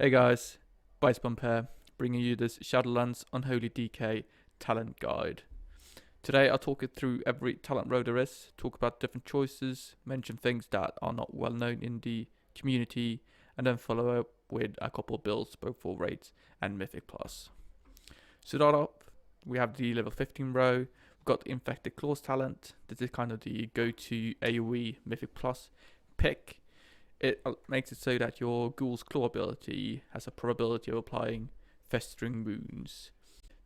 Hey guys, Vice Bump here, bringing you this Shadowlands Unholy DK talent guide. Today I'll talk it through every talent row there is, talk about different choices, mention things that are not well known in the community, and then follow up with a couple of builds both for raids and Mythic Plus. So start up, we have the level 15 row, we've got the Infected Claws talent. This is kind of the go-to AoE Mythic Plus pick. It makes it so that your Ghoul's Claw ability has a probability of applying festering wounds.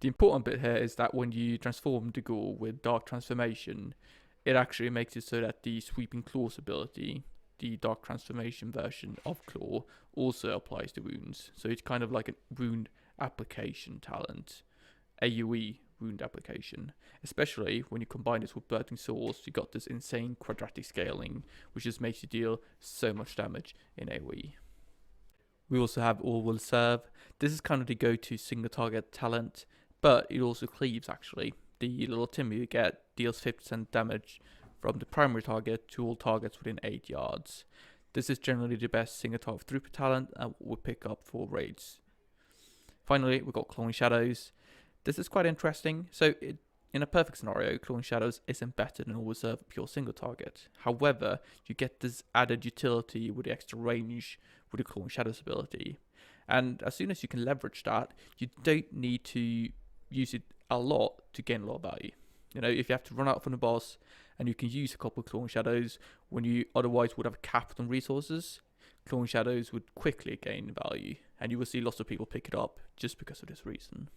The important bit here is that when you transform the Ghoul with Dark Transformation, it actually makes it so that the Sweeping Claws ability, the Dark Transformation version of Claw, also applies to wounds. So it's kind of like a wound application talent, AoE wound application, especially when you combine this with Burning Swords. You got this insane quadratic scaling, which just makes you deal so much damage in AoE. We also have All Will Serve. This is kind of the go-to single target talent, but it also cleaves actually. The little Timmy you get deals 50% damage from the primary target to all targets within 8 yards. This is generally the best single target throughput talent and we'll pick up for raids. Finally, we've got Clawing Shadows. This is quite interesting. So in a perfect scenario, Clawing Shadows isn't better than All Serve pure single target. However, you get this added utility with the extra range with the Clawing Shadows ability. And as soon as you can leverage that, you don't need to use it a lot to gain a lot of value. You know, if you have to run out from the boss and you can use a couple of Clawing Shadows when you otherwise would have capped on resources, Clawing Shadows would quickly gain value. And you will see lots of people pick it up just because of this reason.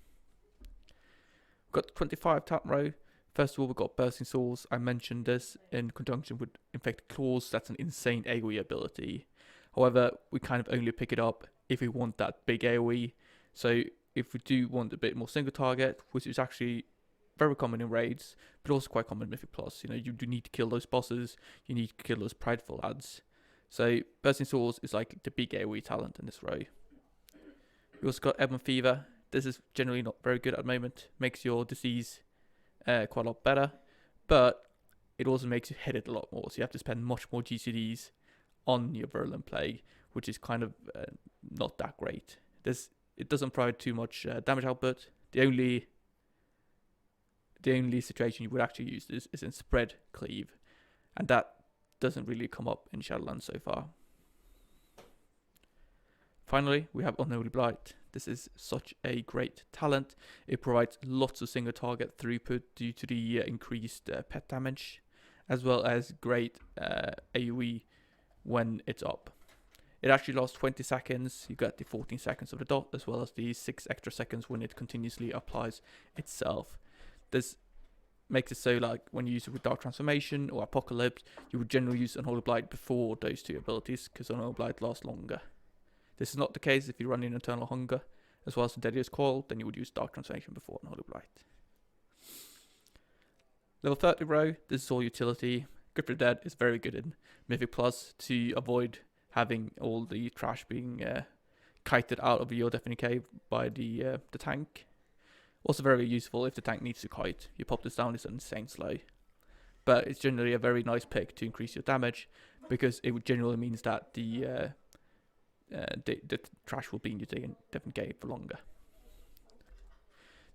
We've got 25 talent row. First of all, we've got Bursting Swords. I mentioned this in conjunction with Infected Claws. That's an insane AoE ability. However, we kind of only pick it up if we want that big AoE. So if we do want a bit more single target, which is actually very common in raids, but also quite common in Mythic Plus. You know, you do need to kill those bosses. You need to kill those prideful lads. So Bursting Swords is like the big AoE talent in this row. We also got Ebon Fever. This is generally not very good at the moment. Makes your disease quite a lot better, but it also makes you hit it a lot more. So you have to spend much more GCDs on your Virulent Plague, which is kind of not that great. It doesn't provide too much damage output. The only situation you would actually use this is in Spread Cleave, and that doesn't really come up in Shadowlands so far. Finally, we have Unholy Blight. This is such a great talent. It provides lots of single target throughput due to the increased pet damage, as well as great AoE when it's up. It actually lasts 20 seconds. You get the 14 seconds of the dot, as well as the 6 extra seconds when it continuously applies itself. This makes it so like when you use it with Dark Transformation or Apocalypse, you would generally use Unholy Blight before those two abilities, because Unholy Blight lasts longer. This is not the case if you run in Eternal Hunger, as well as the Deadliest Coil, then you would use Dark Transformation before Unholy Blight. Level 30 row, this is all utility. Grip of the Dead is very good in Mythic Plus to avoid having all the trash being kited out of your Deafening Cave by the tank. Also very useful if the tank needs to kite. You pop this down, it's insane slow. But it's generally a very nice pick to increase your damage, because it generally means that the trash will be in your Deafening Cave for longer.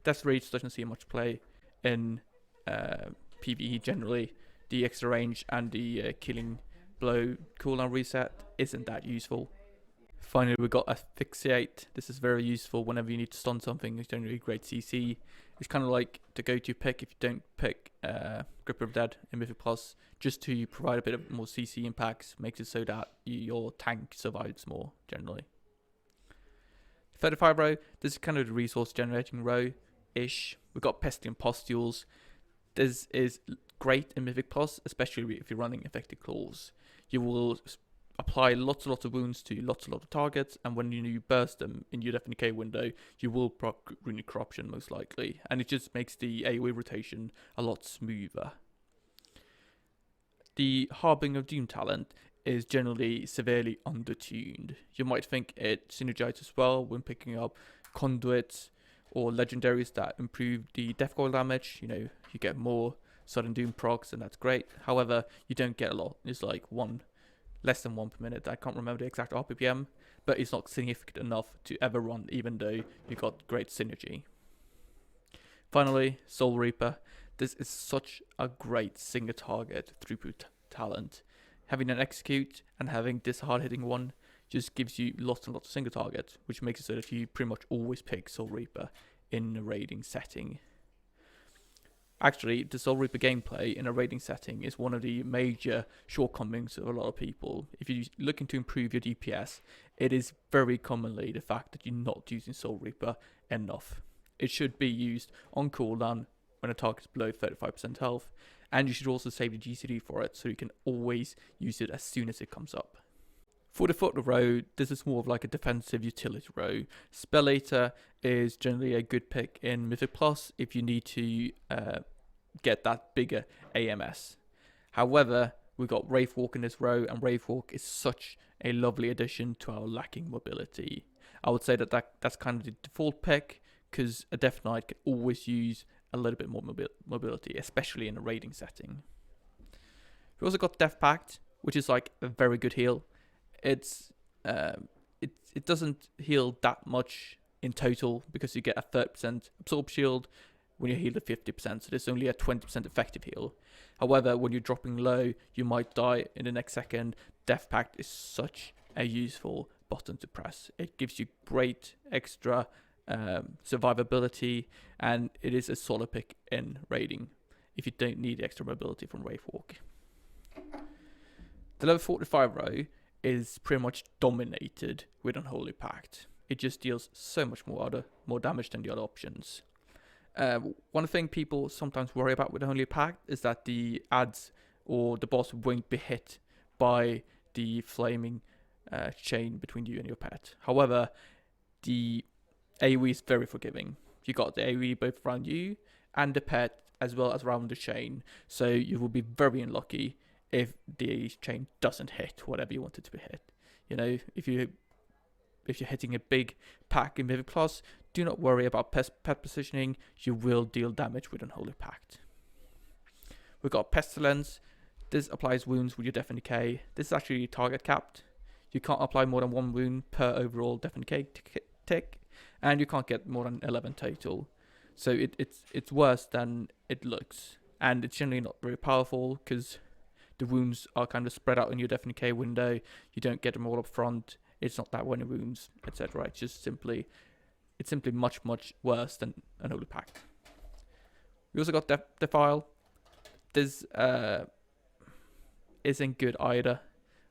Death Rage doesn't see much play in PvE generally. The extra range and the killing blow cooldown reset isn't that useful. Finally, we've got Asphyxiate. This is very useful whenever you need to stun something. It's generally great CC. It's kind of like the go-to pick if you don't pick Gripper of Dead in Mythic Plus, just to provide a bit of more CC impacts, makes it so that your tank survives more generally. 35 row, this is kind of the resource generating row-ish. We've got Pestilent Pustules. This is great in Mythic Plus, especially if you're running Infected Claws. You will apply lots of wounds to lots of targets, and when you burst them in your Deafening Cave window, you will proc Runic Corruption most likely, and it just makes the AoE rotation a lot smoother. The Harbinger of Doom talent is generally severely undertuned. You might think it synergizes well when picking up conduits or legendaries that improve the death coil damage. You know, you get more sudden doom procs, and that's great. However, you don't get a lot. It's like one less than 1 per minute. I can't remember the exact RPM, but it's not significant enough to ever run, even though you got great synergy. Finally, Soul Reaper. This is such a great single target throughput talent. Having an execute and having this hard hitting one just gives you lots and lots of single targets, which makes it so that you pretty much always pick Soul Reaper in a raiding setting. Actually, the Soul Reaper gameplay in a raiding setting is one of the major shortcomings of a lot of people. If you're looking to improve your DPS, it is very commonly the fact that you're not using Soul Reaper enough. It should be used on cooldown when a target is below 35% health, and you should also save the GCD for it so you can always use it as soon as it comes up. For the foot row, this is more of like a defensive utility row. Spellator is generally a good pick in Mythic Plus if you need to get that bigger AMS. However, we've got Wraithwalk in this row, and Wraithwalk is such a lovely addition to our lacking mobility. I would say that's kind of the default pick, because a Death Knight can always use a little bit more mobility, especially in a raiding setting. We've also got Death Pact, which is like a very good heal. It doesn't heal that much in total because you get a 30% absorb shield when you heal at 50%, so there's only a 20% effective heal. However, when you're dropping low, you might die in the next second. Death Pact is such a useful button to press. It gives you great extra survivability, and it is a solid pick in raiding if you don't need extra mobility from Wraithwalk. The level 45 row is pretty much dominated with Unholy Pact. It just deals so much more damage than the other options. One thing people sometimes worry about with Unholy Pact is that the ads or the boss won't be hit by the flaming chain between you and your pet. However, the AoE is very forgiving. You got the AoE both around you and the pet as well as around the chain, so you will be very unlucky if the chain doesn't hit whatever you want it to be hit. You know, if you're hitting a big pack in Mythic Plus, do not worry about pet positioning. You will deal damage with Unholy Pact. We've got Pestilence. This applies wounds with your Death and Decay. This is actually target capped. You can't apply more than 1 wound per overall Death and Decay tick, and you can't get more than 11 total. So it's worse than it looks, and it's generally not very powerful because the wounds are kind of spread out in your Death and Decay window. You don't get them all up front. It's not that many wounds, etc. It's simply much worse than Unholy Pact. We also got Defile. This isn't good either.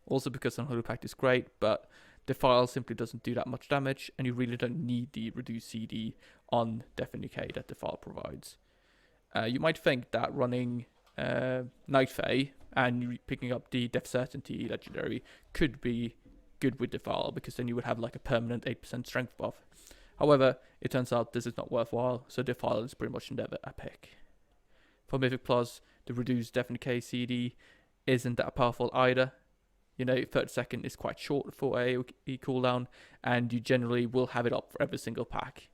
Also because Unholy Pact is great, but Defile simply doesn't do that much damage, and you really don't need the reduced CD on Death and Decay that Defile provides. You might think that running Night Fae and picking up the Death Certainty legendary could be good with Defile, because then you would have like a permanent 8% strength buff. However, it turns out this is not worthwhile, so Defile is pretty much never a pick. For Mythic Plus, the reduced Death and Decay CD isn't that powerful either. You know, 30 seconds is quite short for AoE cooldown, and you generally will have it up for every single pack,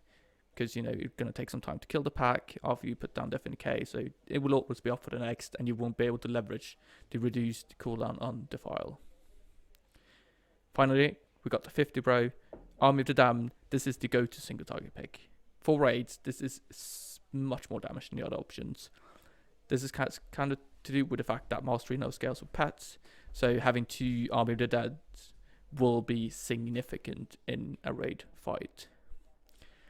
because, you know, you're going to take some time to kill the pack after you put down Death and Decay, so it will always be up for the next, and you won't be able to leverage the reduced cooldown on Defile. Finally, we got the 50 bro, Army of the Damned. This is the go-to single target pick. For raids, this is much more damage than the other options. This is kind of to do with the fact that Mastery no scales with pets, so having 2 Army of the Dead will be significant in a raid fight.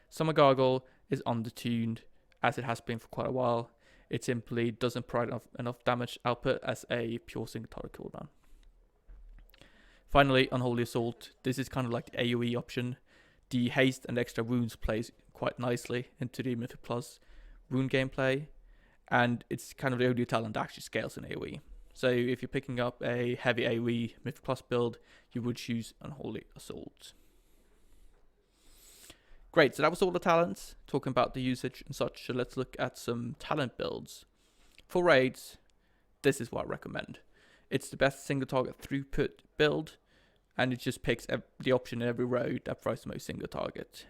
Summer Gargle is undertuned, as it has been for quite a while. It simply doesn't provide enough damage output as a pure single target cooldown. Finally, Unholy Assault. This is kind of like the AoE option. The haste and extra wounds plays quite nicely into the Mythic Plus wound gameplay, and it's kind of the only talent that actually scales in AoE. So if you're picking up a heavy AoE Mythic Plus build, you would choose Unholy Assault. Great, so that was all the talents, talking about the usage and such. So let's look at some talent builds. For raids, this is what I recommend. It's the best single target throughput build, and it just picks the option in every row that throws the most single target.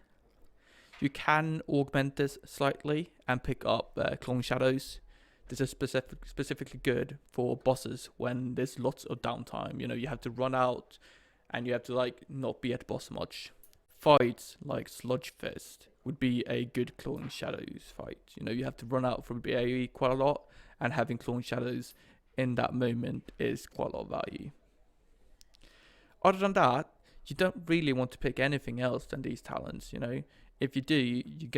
You can augment this slightly and pick up Clone Shadows This is specifically good for bosses when there's lots of downtime. You know, you have to run out and you have to like not be at boss much. Fights like Sludge Fist would be a good Clawing Shadows fight. You know, you have to run out from the AoE quite a lot, and having Clawing Shadows in that moment is quite a lot of value. Other than that, you don't really want to pick anything else than these talents. You know, if you do, you're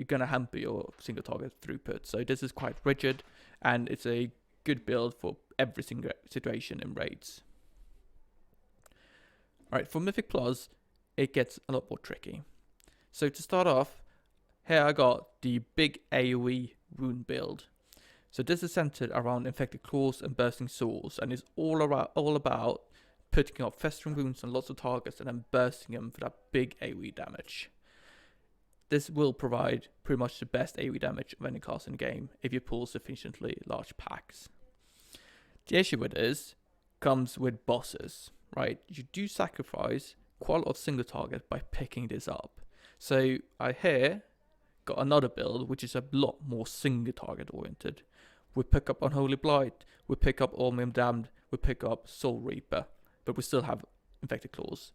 gonna hamper your single target throughput. So this is quite rigid, and it's a good build for every single situation in raids. Alright, for Mythic Plus, it gets a lot more tricky. So to start off, here I got the big AoE rune build. So this is centered around Infected Claws and Bursting Swords, and is all about putting up festering wounds on lots of targets and then bursting them for that big AoE damage. This will provide pretty much the best AoE damage of any class in the game if you pull sufficiently large packs. The issue with this comes with bosses, right? You do sacrifice quite a lot of single target by picking this up. So I here got another build which is a lot more single target oriented. We pick up Unholy Blight, we pick up All Men Damned, we pick up Soul Reaper, but we still have Infected Claws.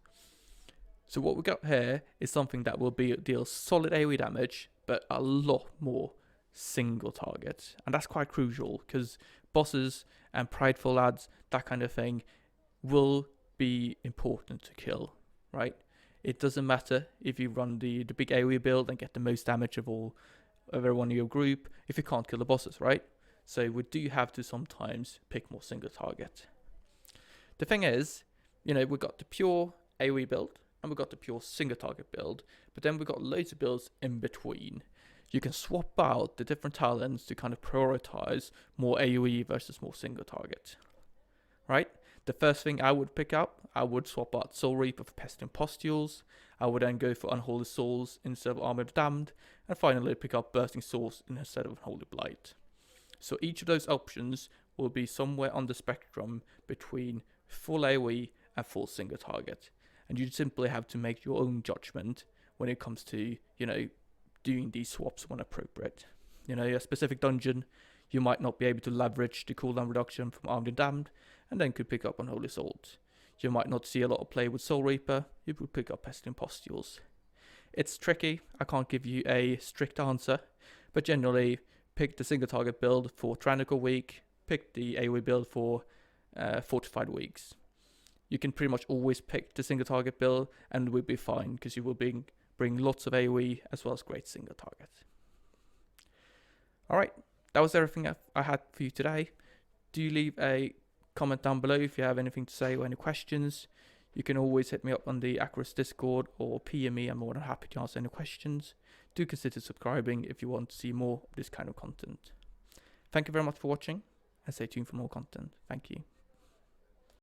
So what we got here is something that will deal solid AoE damage, but a lot more single target. And that's quite crucial, because bosses and prideful lads, that kind of thing, will be important to kill, right? It doesn't matter if you run the big AoE build and get the most damage of everyone in your group if you can't kill the bosses, right? So we do have to sometimes pick more single target. The thing is, you know, we got the pure AoE build and we got the pure single target build, but then we got loads of builds in between. You can swap out the different talents to kind of prioritize more AoE versus more single target, right? The first thing I would pick up, I would swap out Soul Reaper for Pestilent Pustules. I would then go for Unholy Souls instead of Army of Damned, and finally pick up Bursting Swords instead of Unholy Blight. So each of those options will be somewhere on the spectrum between full AoE and full single target. And you simply have to make your own judgment when it comes to, you know, doing these swaps when appropriate. You know, a specific dungeon, you might not be able to leverage the cooldown reduction from Armed and Damned, and then could pick up Unholy Swords. You might not see a lot of play with Soul Reaper, you would pick up Pestilent Pustules. It's tricky, I can't give you a strict answer, but generally pick the single target build for Tyrannical Week, pick the AoE build for Fortified Weeks. You can pretty much always pick the single target build and we'll be fine, because you will bring lots of AoE as well as great single target. Alright, that was everything I had for you today. Do leave a comment down below if you have anything to say or any questions. You can always hit me up on the Across Discord or PM me. I'm more than happy to answer any questions. Do consider subscribing if you want to see more of this kind of content. Thank you very much for watching, and stay tuned for more content. Thank you.